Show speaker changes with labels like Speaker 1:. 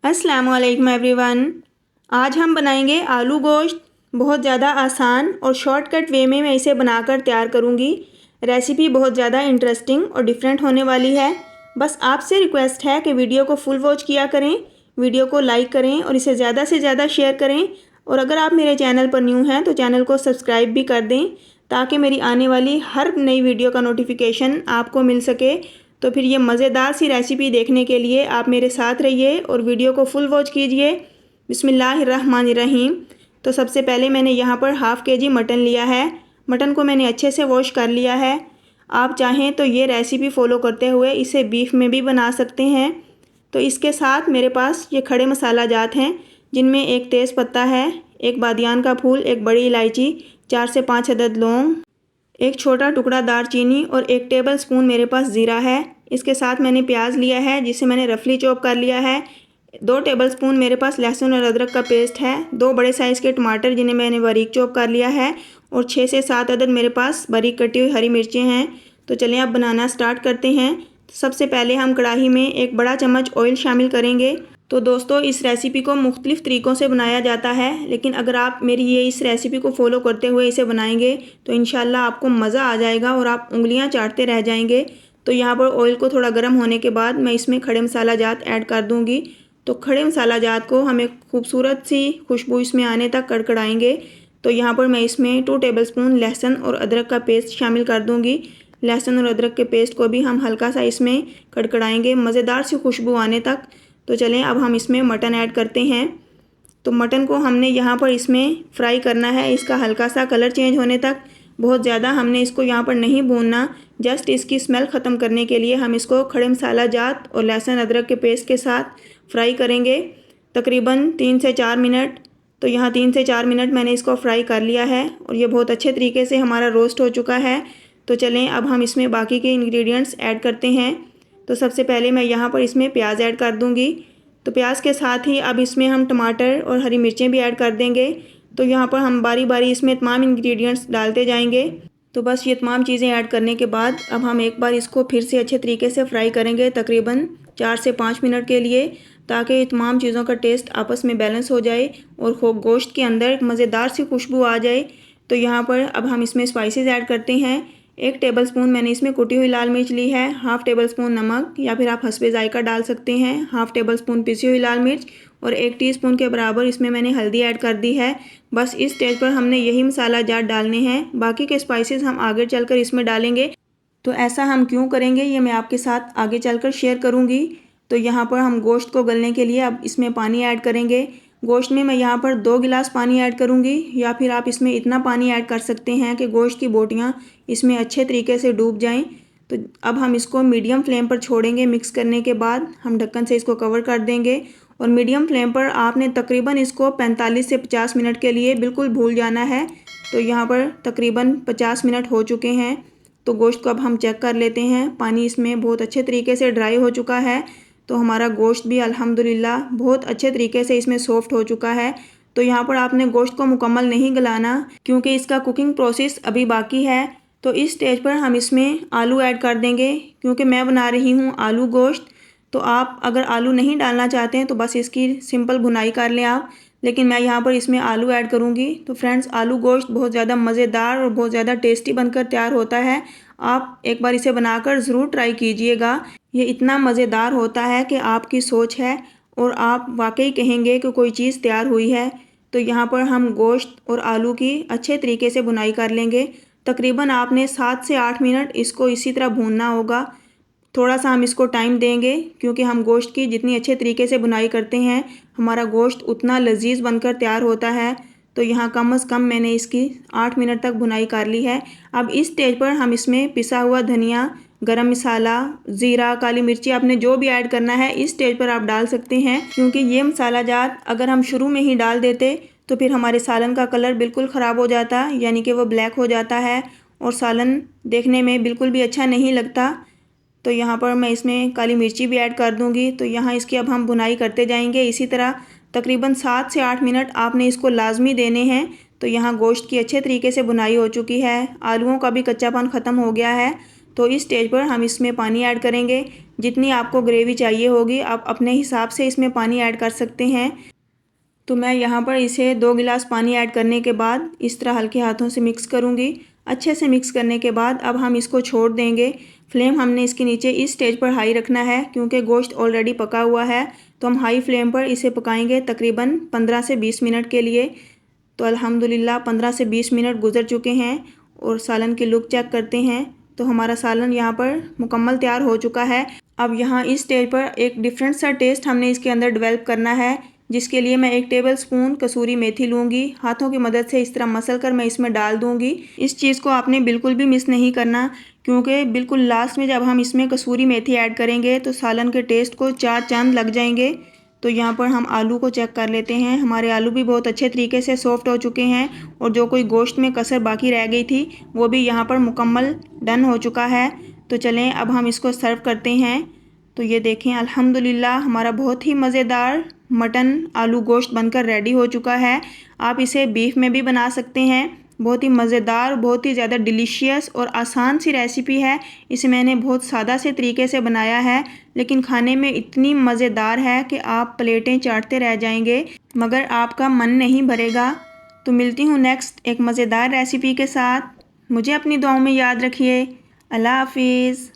Speaker 1: अस्सलामुअलैकुम एवरीवन। आज हम बनाएंगे आलू गोश्त। बहुत ज़्यादा आसान और शॉर्टकट वे में मैं इसे बनाकर तैयार करूंगी। रेसिपी बहुत ज़्यादा इंटरेस्टिंग और डिफरेंट होने वाली है। बस आपसे रिक्वेस्ट है कि वीडियो को फुल वॉच किया करें, वीडियो को लाइक करें और इसे ज़्यादा से ज़्यादा शेयर करें। और अगर आप मेरे चैनल पर न्यू हैं तो चैनल को सब्सक्राइब भी कर दें ताकि मेरी आने वाली हर नई वीडियो का नोटिफिकेशन आपको मिल सके। तो फिर ये मज़ेदार सी रेसिपी देखने के लिए आप मेरे साथ रहिए और वीडियो को फुल वॉच कीजिए। बिस्मिल्लाहिर्रहमानिर्रहीम। तो सबसे पहले मैंने यहाँ पर हाफ़ के जी मटन लिया है। मटन को मैंने अच्छे से वॉश कर लिया है। आप चाहें तो ये रेसिपी फ़ॉलो करते हुए इसे बीफ में भी बना सकते हैं। तो इसके साथ मेरे पास ये खड़े मसाला जात हैं, जिनमें एक तेज़ पत्ता है, एक बादियान का फूल, एक बड़ी इलायची, 4 से 5 अदद लौंग, एक छोटा टुकड़ा दालचीनी और 1 टेबल स्पून मेरे पास ज़ीरा है। इसके साथ मैंने प्याज लिया है जिसे मैंने रफली चॉप कर लिया है। 2 टेबल स्पून मेरे पास लहसुन और अदरक का पेस्ट है। 2 बड़े साइज़ के टमाटर जिन्हें मैंने बारीक चॉप कर लिया है और 6 से 7 अदद मेरे पास बारीक कटी हुई हरी मिर्चें हैं। तो चलिए अब बनाना स्टार्ट करते हैं। सबसे पहले हम कढ़ाई में 1 बड़ा चम्मच ऑयल शामिल करेंगे। तो दोस्तों, इस रेसिपी को मुख्तलिफ़ तरीक़ों से बनाया जाता है, लेकिन अगर आप मेरी इस रेसिपी को फॉलो करते हुए इसे बनाएंगे तो इंशाल्लाह आपको मज़ा आ जाएगा और आप उंगलियां चाटते रह जाएंगे। तो यहाँ पर ऑयल को थोड़ा गर्म होने के बाद मैं इसमें खड़े मसाला जात ऐड कर दूँगी। तो खड़े मसाला जात को हमें खूबसूरत सी खुशबू इसमें आने तक कड़कड़ाएँगे। तो यहाँ पर मैं इसमें 2 टेबल स्पून लहसुन और अदरक का पेस्ट शामिल कर दूँगी। लहसुन और अदरक के पेस्ट को भी हम हल्का सा इसमें कड़कड़ाएँगे मज़ेदार सी खुशबू आने तक। तो चलें अब हम इसमें मटन ऐड करते हैं। तो मटन को हमने यहाँ पर इसमें फ्राई करना है, इसका हल्का सा कलर चेंज होने तक। बहुत ज़्यादा हमने इसको यहाँ पर नहीं भूनना, जस्ट इसकी स्मेल ख़त्म करने के लिए हम इसको खड़े मसाला जात और लहसुन अदरक के पेस्ट के साथ फ्राई करेंगे तकरीबन 3 से 4 मिनट। तो यहाँ 3 से 4 मिनट मैंने इसको फ्राई कर लिया है और ये बहुत अच्छे तरीके से हमारा रोस्ट हो चुका है। तो चलें अब हम इसमें बाकी के इंग्रेडिएंट्स ऐड करते हैं। तो सबसे पहले मैं यहाँ पर इसमें प्याज ऐड कर दूँगी। तो प्याज के साथ ही अब इसमें हम टमाटर और हरी मिर्चें भी ऐड कर देंगे। तो यहाँ पर हम बारी बारी इसमें तमाम इंग्रेडिएंट्स डालते जाएंगे। तो बस ये तमाम चीज़ें ऐड करने के बाद अब हम एक बार इसको फिर से अच्छे तरीके से फ्राई करेंगे तकरीबन 4 से 5 मिनट के लिए, ताकि ये तमाम चीज़ों का टेस्ट आपस में बैलेंस हो जाए और गोश्त के अंदर एक मज़ेदार सी खुशबू आ जाए। तो यहाँ पर अब हम इसमें स्पाइसेस ऐड करते हैं। 1 टेबल स्पून मैंने इसमें कुटी हुई लाल मिर्च ली है, हाफ़ टेबल स्पून नमक या फिर आप हस्बे जायका डाल सकते हैं, हाफ़ टेबल स्पून पिसी हुई लाल मिर्च और 1 टीस्पून के बराबर इसमें मैंने हल्दी ऐड कर दी है। बस इस स्टेज पर हमने यही मसाला जात डालने हैं, बाकी के स्पाइसेस हम आगे चलकर इसमें डालेंगे। तो ऐसा हम क्यों करेंगे ये मैं आपके साथ आगे चलकर शेयर करूँगी। तो यहाँ पर हम गोश्त को गलने के लिए अब इसमें पानी ऐड करेंगे। गोश्त में मैं यहाँ पर 2 गिलास पानी ऐड करूँगी, या फिर आप इसमें इतना पानी ऐड कर सकते हैं कि गोश्त की बोटियाँ इसमें अच्छे तरीके से डूब जाएं। तो अब हम इसको मीडियम फ्लेम पर छोड़ेंगे। मिक्स करने के बाद हम ढक्कन से इसको कवर कर देंगे और मीडियम फ्लेम पर आपने तकरीबन इसको 45 से 50 मिनट के लिए बिल्कुल भूल जाना है। तो यहाँ पर तकरीबन 50 मिनट हो चुके हैं। तो गोश्त को अब हम चेक कर लेते हैं। पानी इसमें बहुत अच्छे तरीके से ड्राई हो चुका है। तो हमारा गोश्त भी अल्हम्दुलिल्लाह बहुत अच्छे तरीके से इसमें सॉफ्ट हो चुका है। तो यहाँ पर आपने गोश्त को मुकम्मल नहीं गलाना, क्योंकि इसका कुकिंग प्रोसेस अभी बाकी है। तो इस स्टेज पर हम इसमें आलू ऐड कर देंगे, क्योंकि मैं बना रही हूँ आलू गोश्त। तो आप अगर आलू नहीं डालना चाहते हैं तो बस इसकी सिंपल भुनाई कर लें आप, लेकिन मैं यहाँ पर इसमें आलू ऐड करूँगी। तो फ्रेंड्स, आलू गोश्त बहुत ज़्यादा मज़ेदार और बहुत ज़्यादा टेस्टी बनकर तैयार होता है। आप एक बार इसे बनाकर ज़रूर ट्राई कीजिएगा। ये इतना मज़ेदार होता है कि आपकी सोच है और आप वाकई कहेंगे कि कोई चीज़ तैयार हुई है। तो यहाँ पर हम गोश्त और आलू की अच्छे तरीके से भुनाई कर लेंगे। तकरीबन आपने 7 से 8 मिनट इसको इसी तरह भूनना होगा। थोड़ा सा हम इसको टाइम देंगे, क्योंकि हम गोश्त की जितनी अच्छे तरीके से बुनाई करते हैं हमारा गोश्त उतना लजीज बनकर तैयार होता है। तो यहाँ कम से कम मैंने इसकी 8 मिनट तक बुनाई कर ली है। अब इस स्टेज पर हम इसमें पिसा हुआ धनिया, गरम मसाला, ज़ीरा, काली मिर्ची आपने जो भी ऐड करना है इस स्टेज पर आप डाल सकते हैं, क्योंकि ये मसाला जात अगर हम शुरू में ही डाल देते तो फिर हमारे सालन का कलर बिल्कुल ख़राब हो जाता, यानी कि वो ब्लैक हो जाता है और सालन देखने में बिल्कुल भी अच्छा नहीं लगता। तो यहाँ पर मैं इसमें काली मिर्ची भी ऐड कर दूँगी। तो यहाँ इसकी अब हम बुनाई करते जाएंगे इसी तरह तकरीबन 7 से 8 मिनट आपने इसको लाजमी देने हैं। तो यहाँ गोश्त की अच्छे तरीके से बुनाई हो चुकी है, आलूओं का भी कच्चापन ख़त्म हो गया है। तो इस स्टेज पर हम इसमें पानी ऐड करेंगे। जितनी आपको ग्रेवी चाहिए होगी आप अपने हिसाब से इसमें पानी ऐड कर सकते हैं। तो मैं यहाँ पर इसे 2 गिलास पानी ऐड करने के बाद इस तरह हल्के हाथों से मिक्स करूँगी। अच्छे से मिक्स करने के बाद अब हम इसको छोड़ देंगे। फ्लेम हमने इसके नीचे इस स्टेज पर हाई रखना है क्योंकि गोश्त ऑलरेडी पका हुआ है। तो हम हाई फ्लेम पर इसे पकाएंगे तकरीबन 15 से 20 मिनट के लिए। तो अल्हम्दुलिल्लाह 15 से 20 मिनट गुजर चुके हैं और सालन की लुक चेक करते हैं। तो हमारा सालन यहाँ पर मुकम्मल तैयार हो चुका है। अब यहाँ इस स्टेज पर एक डिफरेंट सा टेस्ट हमने इसके अंदर डेवलप करना है, जिसके लिए मैं 1 टेबलस्पून कसूरी मेथी लूँगी। हाथों की मदद से इस तरह मसल कर मैं इसमें डाल दूँगी। इस चीज़ को आपने बिल्कुल भी मिस नहीं करना क्योंकि बिल्कुल लास्ट में जब हम इसमें कसूरी मेथी ऐड करेंगे तो सालन के टेस्ट को 4 चांद लग जाएंगे। तो यहाँ पर हम आलू को चेक कर लेते हैं। हमारे आलू भी बहुत अच्छे तरीके से सॉफ्ट हो चुके हैं और जो कोई गोश्त में कसर बाकी रह गई थी वो भी यहाँ पर मुकम्मल डन हो चुका है। तो चलें अब हम इसको सर्व करते हैं। तो ये देखें अल्हम्दुलिल्लाह हमारा बहुत ही मज़ेदार मटन आलू गोश्त बनकर रेडी हो चुका है। आप इसे बीफ में भी बना सकते हैं। बहुत ही मज़ेदार, बहुत ही ज़्यादा डिलीशियस और आसान सी रेसिपी है। इसे मैंने बहुत सादा से तरीके से बनाया है लेकिन खाने में इतनी मज़ेदार है कि आप प्लेटें चाटते रह जाएंगे मगर आपका मन नहीं भरेगा। तो मिलती हूँ नेक्स्ट एक मज़ेदार रेसिपी के साथ। मुझे अपनी दुआओं में याद रखिए। अल्लाह हाफिज़।